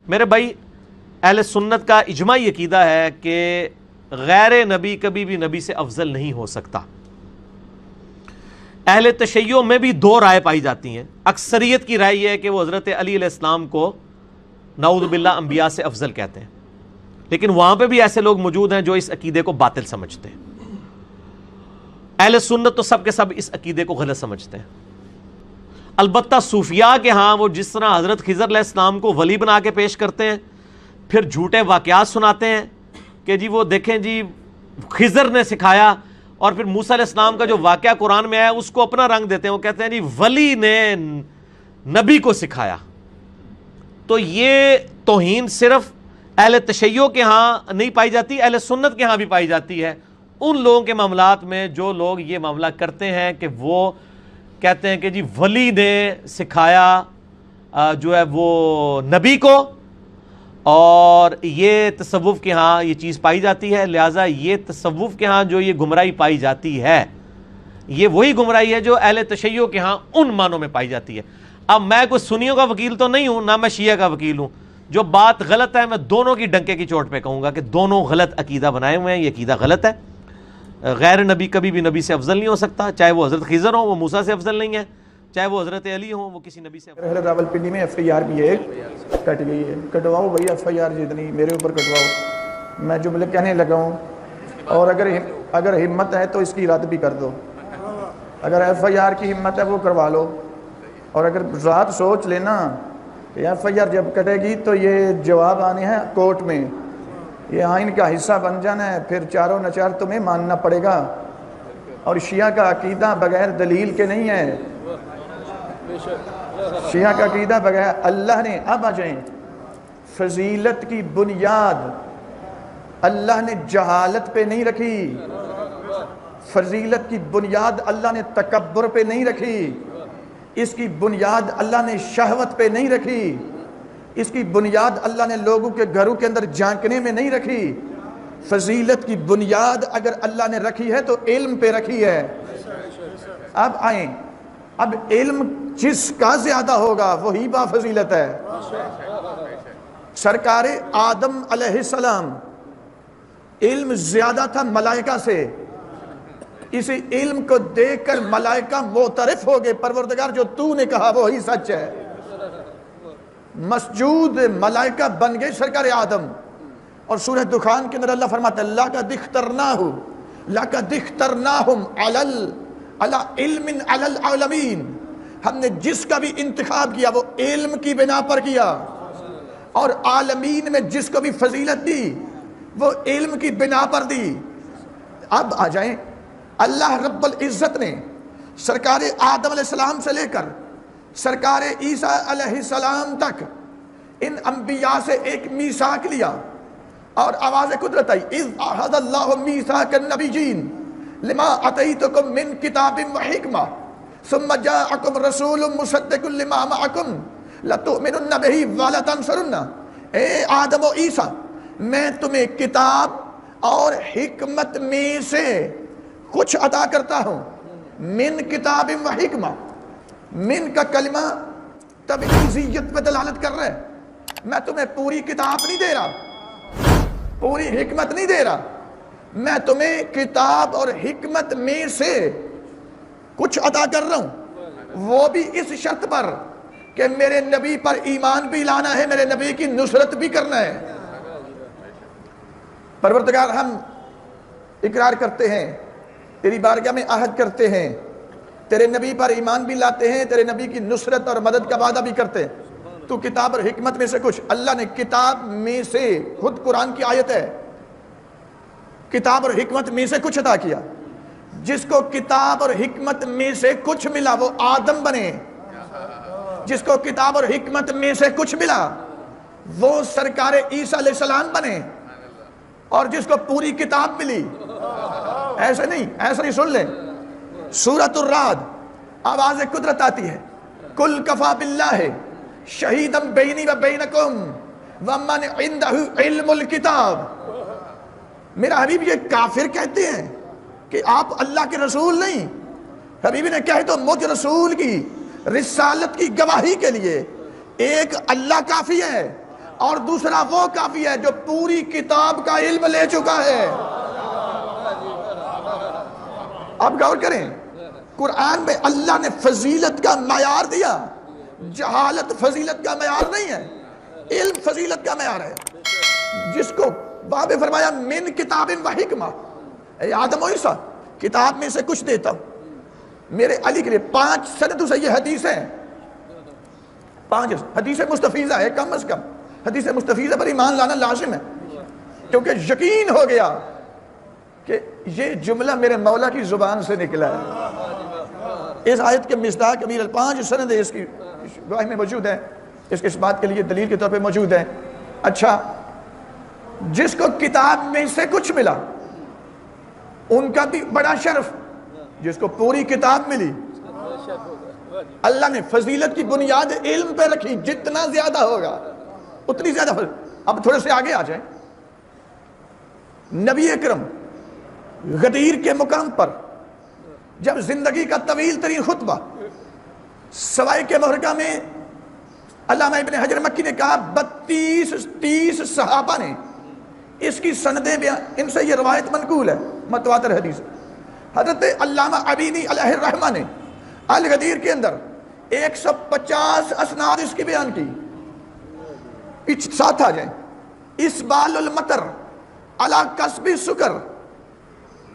میرے بھائی، اہل سنت کا اجماعی عقیدہ ہے کہ غیر نبی کبھی بھی نبی سے افضل نہیں ہو سکتا۔ اہل تشیع میں بھی دو رائے پائی جاتی ہیں۔ اکثریت کی رائے یہ ہے کہ وہ حضرت علی علیہ السلام کو نعوذ باللہ انبیاء سے افضل کہتے ہیں، لیکن وہاں پہ بھی ایسے لوگ موجود ہیں جو اس عقیدے کو باطل سمجھتے ہیں۔ اہل سنت تو سب کے سب اس عقیدے کو غلط سمجھتے ہیں۔ البتہ صوفیاء کے ہاں وہ جس طرح حضرت خضر علیہ السلام کو ولی بنا کے پیش کرتے ہیں، پھر جھوٹے واقعات سناتے ہیں کہ جی وہ دیکھیں جی خضر نے سکھایا، اور پھر موسیٰ علیہ السلام کا جو واقعہ قرآن میں ہے اس کو اپنا رنگ دیتے ہیں۔ وہ کہتے ہیں جی ولی نے نبی کو سکھایا۔ تو یہ توہین صرف اہل تشیع کے ہاں نہیں پائی جاتی، اہل سنت کے ہاں بھی پائی جاتی ہے۔ ان لوگوں کے معاملات میں جو لوگ یہ معاملہ کرتے ہیں کہ وہ کہتے ہیں کہ جی ولی نے سکھایا جو ہے وہ نبی کو، اور یہ تصوف کے ہاں یہ چیز پائی جاتی ہے، لہٰذا یہ تصوف کے ہاں جو یہ گمراہی پائی جاتی ہے یہ وہی گمراہی ہے جو اہل تشیع کے ہاں ان معنوں میں پائی جاتی ہے۔ اب میں کوئی سنیوں کا وکیل تو نہیں ہوں، نہ میں شیعہ کا وکیل ہوں۔ جو بات غلط ہے میں دونوں کی ڈنکے کی چوٹ پہ کہوں گا کہ دونوں غلط عقیدہ بنائے ہوئے ہیں، یہ عقیدہ غلط ہے۔ غیر نبی کبھی بھی نبی سے افضل نہیں ہو سکتا، چاہے وہ حضرت خضر ہوں وہ موسیٰ سے افضل نہیں ہے، چاہے وہ حضرت علی ہوں وہ کسی نبی سے افضل۔ راولپنڈی میں ایف آئی آر بھی ایک کٹ گئی ہے، کٹواؤ بھائی ایف آئی آر جتنی میرے اوپر کٹواؤ، میں جملے کہنے لگا ہوں، اور اگر ہمت ہے تو اس کی رد بھی کر دو۔ اگر ایف آئی آر کی ہمت ہے وہ کروا لو، اور اگر ذات سوچ لینا کہ ایف آئی آر جب کٹے گی تو یہ جواب آنے ہیں کورٹ میں، یہ آئین کا حصہ بن جانا ہے، پھر چاروں نچار تمہیں ماننا پڑے گا۔ اور شیعہ کا عقیدہ بغیر دلیل کے نہیں ہے، شیعہ کا عقیدہ بغیر اللہ نے، اب آ جائیں، فضیلت کی بنیاد اللہ نے جہالت پہ نہیں رکھی، فضیلت کی بنیاد اللہ نے تکبر پہ نہیں رکھی، اس کی بنیاد اللہ نے شہوت پہ نہیں رکھی، اس کی بنیاد اللہ نے لوگوں کے گھروں کے اندر جھانکنے میں نہیں رکھی۔ فضیلت کی بنیاد اگر اللہ نے رکھی ہے تو علم پہ رکھی ہے۔ اب آئیں، اب علم جس کا زیادہ ہوگا وہی با فضیلت ہے۔ سرکار آدم علیہ السلام علم زیادہ تھا ملائکہ سے، اسی علم کو دیکھ کر ملائکہ معترف ہو گئے، پروردگار جو تو نے کہا وہی سچ ہے۔ مسجود ملائکہ بن گئے سرکار آدم، اور سورہ دخان کے اندر اللہ فرماتا ہے لَقَدِ اخْتَرْنَاهُمْ عَلَى عِلْمٍ عَلَى الْعَالَمِينَ، ہم نے جس کا بھی انتخاب کیا وہ علم کی بنا پر کیا، اور عالمین میں جس کو بھی فضیلت دی وہ علم کی بنا پر دی۔ اب آ جائیں، اللہ رب العزت نے سرکار آدم علیہ السلام سے لے کر سرکار عیسیٰ علیہ السلام تک ان انبیاء سے ایک میثاق لیا، اور آواز قدرت آئی اِذْ أَخَذَ اللَّهُ مِيثَاقَ النَّبِيِّينَ لِمَا آتَيْتُكُم مِّن كِتَابٍ وَحِكْمَةٍ ثُمَّ جَاءَكُمْ رَسُولٌ مُصَدِّقٌ لِمَا مَعَكُمْ لَتُؤْمِنُنَّ بِهِ وَلَتَنصُرُنَّهُ، اے آدم و عیسیٰ میں تمہیں کتاب اور حکمت میں سے کچھ عطا کرتا ہوں۔ من کتاب و حکمہ، من کا کلمہ تبعیضیت پہ دلالت کر رہا ہے، میں تمہیں پوری کتاب نہیں دے رہا، پوری حکمت نہیں دے رہا، میں تمہیں کتاب اور حکمت میں سے کچھ عطا کر رہا ہوں، وہ بھی اس شرط پر کہ میرے نبی پر ایمان بھی لانا ہے، میرے نبی کی نصرت بھی کرنا ہے۔ پروردگار ہم اقرار کرتے ہیں، تیری بارگاہ میں عہد کرتے ہیں، تیرے نبی پر ایمان بھی لاتے ہیں، تیرے نبی کی نصرت اور مدد کا وعدہ بھی کرتے ہیں، تو کتاب اور حکمت میں سے کچھ، اللہ نے کتاب میں سے، خود قرآن کی آیت ہے، کتاب اور حکمت میں سے کچھ عطا کیا۔ جس کو کتاب اور حکمت میں سے کچھ ملا وہ آدم بنے، جس کو کتاب اور حکمت میں سے کچھ ملا وہ سرکار عیسیٰ علیہ السلام بنے، اور جس کو پوری کتاب ملی، ایسے نہیں سن لیں، سورۃ الرعد آواز قدرت آتی ہے قُلْ كَفَى بِاللَّهِ شَهِيدًا بَيْنِي وَبَيْنَكُمْ وَمَنْ عِنْدَهُ عِلْمُ الْكِتَابِ۔ میرا حبیب یہ کافر کہتے ہیں کہ آپ اللہ کے رسول نہیں، حبیب نے کہے تو مجھ رسول کی رسالت کی گواہی کے لیے ایک اللہ کافی ہے، اور دوسرا وہ کافی ہے جو پوری کتاب کا علم لے چکا ہے۔ آپ غور کریں، قرآن میں اللہ نے فضیلت کا معیار دیا، جہالت فضیلت کا معیار نہیں ہے، علم فضیلت کا معیار ہے۔ جس کو باب فرمایا من کتاب و حکمہ، اے آدم و عیسیٰ کتاب میں سے کچھ دیتا ہوں، میرے علی کے لیے 5 سند سے یہ حدیث ہے، 5 حدیث مستفیضہ ہے، کم از کم حدیث مستفیضہ پر ایمان لانا لازم ہے، کیونکہ یقین ہو گیا کہ یہ جملہ میرے مولا کی زبان سے نکلا ہے۔ اس آیت کے مصداق امیر 5 سند اس کی گواہی میں موجود ہے، اس کے اس بات کے لیے دلیل کے طور پہ موجود ہے۔ اچھا، جس کو کتاب میں سے کچھ ملا ان کا بھی بڑا شرف، جس کو پوری کتاب ملی اللہ نے فضیلت کی بنیاد علم پہ رکھی، جتنا زیادہ ہوگا اتنی زیادہ فضیلت۔ اب تھوڑے سے آگے آ جائیں، نبی اکرم غدیر کے مقام پر جب زندگی کا طویل ترین خطبہ سوائے کے محرقہ میں علامہ ابن حجر مکی نے کہا 32-30 صحابہ نے اس کی سندیں بیان، ان سے یہ روایت منقول ہے، متواتر حدیث۔ حضرت علامہ عبینی علیہ الرحمہ نے الغدیر کے اندر 150 اسناد اس کی بیان کی۔ ساتھ آ جائیں، اسبال المطر علی کسب سکر،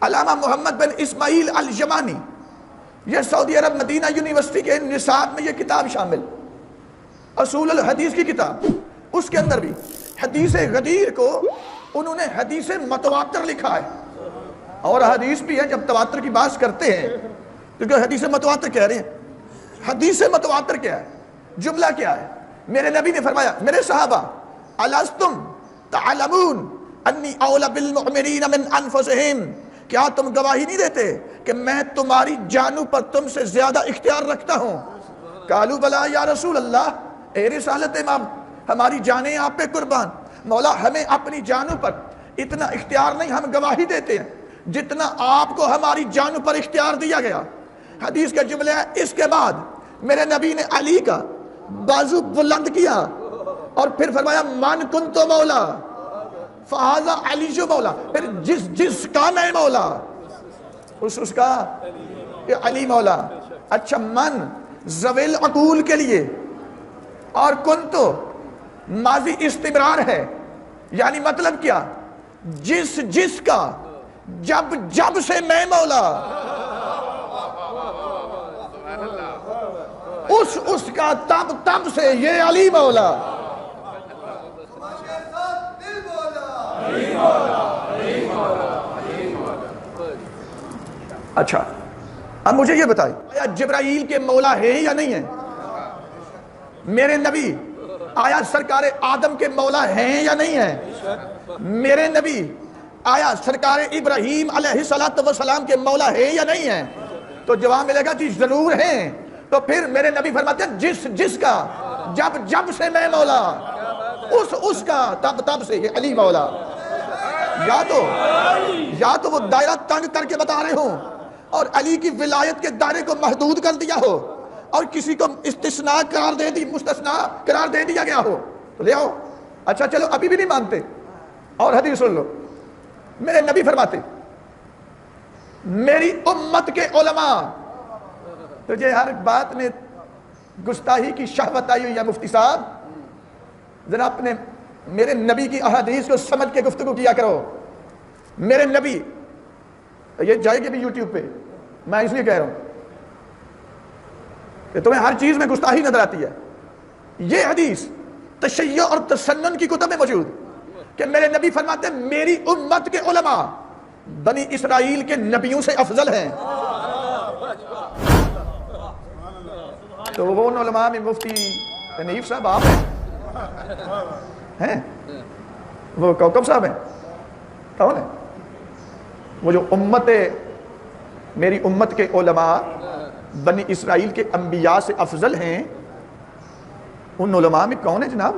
علامہ محمد بن اسماعیل الجمانی، یہ سعودی عرب مدینہ یونیورسٹی کے نصاب میں یہ کتاب شامل، اصول الحدیث کی کتاب، اس کے اندر بھی حدیث غدیر کو انہوں نے حدیث متواتر لکھا ہے، اور حدیث بھی ہے جب تواتر کی بات کرتے ہیں کیونکہ حدیث متواتر کہہ رہے ہیں۔ حدیث متواتر کیا ہے؟ جملہ کیا ہے؟ میرے نبی نے فرمایا میرے صحابہ الستم تعلمون انی اولی بالمؤمنین من انفسہم، کیا تم گواہی نہیں دیتے کہ میں تمہاری جانوں پر تم سے زیادہ اختیار رکھتا ہوں؟ قالوا بلا یا رسول اللہ، اے رسالت امام ہماری جانیں آپ پہ قربان، مولا ہمیں اپنی جانوں پر اتنا اختیار نہیں، ہم گواہی دیتے ہیں جتنا آپ کو ہماری جانوں پر اختیار دیا گیا۔ حدیث کا جملہ ہے، اس کے بعد میرے نبی نے علی کا بازو بلند کیا اور پھر فرمایا من کنت مولا فہذا علی جو مولا، پھر جس کا میں مولا اس کا یہ علی مولا۔ اچھا، من ذوی العقول کے لیے اور کنتو ماضی استمرار ہے، یعنی مطلب کیا؟ جس کا جب سے میں مولا، اس کا تب سے یہ علی مولا۔ اچھا، اب مجھے یہ بتائیں آیا جبرائیل کے مولا ہے یا نہیں ہے؟ میرے نبی آیا سرکار آدم کے مولا ہیں یا نہیں ہیں؟ میرے نبی آیا سرکار ابراہیم علیہ السلام کے مولا ہے یا نہیں ہیں؟ تو جواب ملے گا جی ضرور ہیں۔ تو پھر میرے نبی فرماتے ہیں جس کا جب سے میں مولا، اس کا تب سے یہ علی مولا۔ یا تو وہ دائرہ تنگ کر کے بتا رہے ہوں اور علی کی ولایت کے دائرے کو محدود کر دیا ہو اور کسی کو مستثناء قرار دے دیا گیا ہو تو لے آؤ۔ اچھا چلو، ابھی بھی نہیں مانتے، اور حدیث سن لو۔ میرے نبی فرماتے میری امت کے علماء، تجھے ہر بات میں گستاحی کی شہوت آئی ہوئی ہے مفتی صاحب، ذرا اپنے میرے نبی کی احادیث کو سمجھ کے گفتگو کیا کرو۔ میرے نبی، یہ جائے گی بھی یوٹیوب پہ، میں اس لیے کہہ رہا ہوں کہ تمہیں ہر چیز میں گستاحی نظر آتی ہے۔ یہ حدیث تشیع اور تسنن کی کتب میں موجود کہ میرے نبی فرماتے ہیں میری امت کے علماء بنی اسرائیل کے نبیوں سے افضل ہیں۔ تو وہ ان علماء میں مفتی حنیف صاحب آپ ہیں، وہ کوکب صاحب ہیں، کون ہے؟ وہ جو میری امت کے علماء بنی اسرائیل کے انبیاء سے افضل ہیں، ان علماء میں کون ہے جناب؟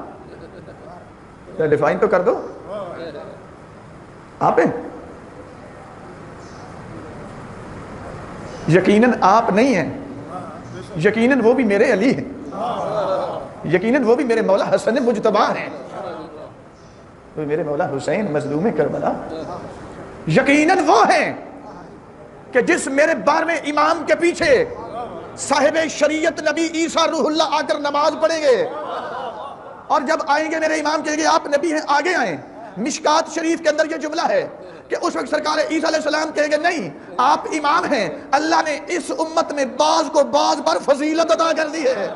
ڈیفائن تو کر دو، آپ ہیں؟ یقیناً آپ نہیں ہیں، یقیناً وہ بھی میرے علی ہیں، یقیناً وہ بھی میرے مولا حسن مجتبی ہیں۔ تو میرے مولا حسین مظلوم کربلا یقیناً وہ ہیں کہ جس میرے 12ویں امام کے پیچھے صاحب شریعت نبی عیسیٰ روح اللہ آ کر نماز پڑھیں گے، اور جب آئیں گے میرے امام کہیں گے آپ نبی ہیں آگے آئیں۔ مشکات شریف کے اندر یہ جملہ ہے کہ اس وقت سرکار عیسیٰ علیہ السلام کہیں گے نہیں آپ امام ہیں، اللہ نے اس امت میں بعض کو بعض پر فضیلت عطا کر دی ہے۔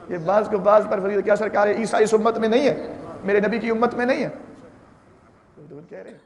یہ بعض کو بعض پر فضیلت، کیا سرکار عیسیٰ اس امت میں نہیں ہے؟ میرے نبی کی امت میں نہیں ہے؟ کہہ رہے ہیں